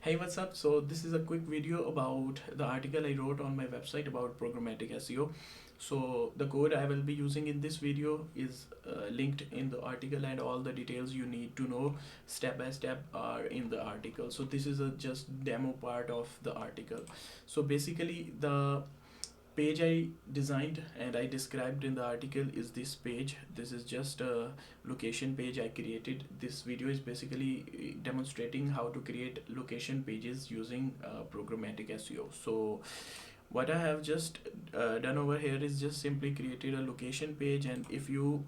Hey, what's up? So this is a quick video about the article I wrote on my website about programmatic SEO. So the code I will be using in this video is linked in the article, and all the details you need to know step by step are in the article. So this is a just demo part of the article. So basically the page I designed and I described in the article is this page. This is just a location page I created. This video is basically demonstrating how to create location pages using programmatic SEO. So what I have just done over here is just simply created a location page, and if you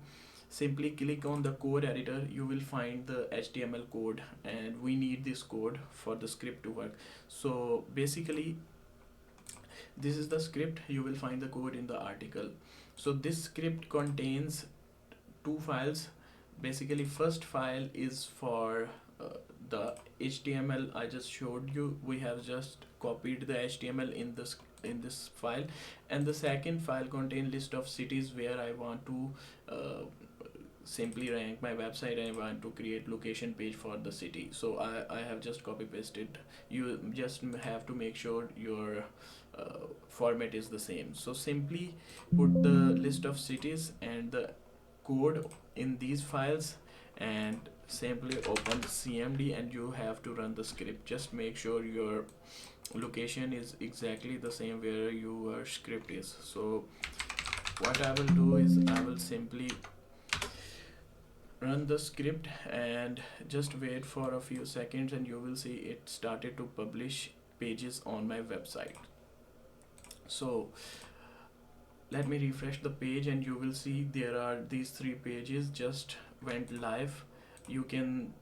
simply click on the code editor, you will find the HTML code, and we need this code for the script to work. So basically this is the script. You will find the code in the article. So this script contains two files. Basically first file is for the HTML I just showed you. We have just copied the HTML in this file, and the second file contains list of cities where I want to simply rank my website. I want to create location page for the city, so I have just copy pasted. You just have to make sure your format is the same. So simply put the list of cities and the code in these files, and simply open CMD, and you have to run the script. Just make sure your location is exactly the same where your script is. So what I will do is I will simply run the script and just wait for a few seconds, and you will see it started to publish pages on my website. So let me refresh the page, and you will see there are these three pages just went live. You can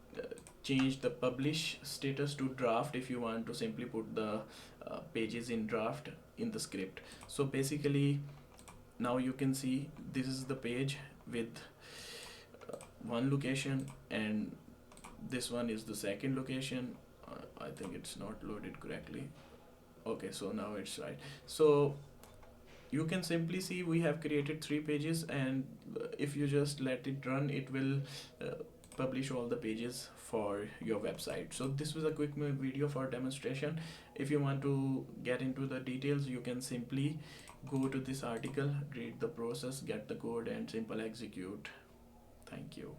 change the publish status to draft if you want to simply put the pages in draft in the script. So basically now you can see this is the page with one location, and this one is the second location. I think it's not loaded correctly. Okay, so now it's right. So you can simply see we have created three pages, and if you just let it run, it will publish all the pages for your website. So this was a quick video for demonstration. If you want to get into the details, you can simply go to this article, read the process, get the code, and simple execute. Thank you.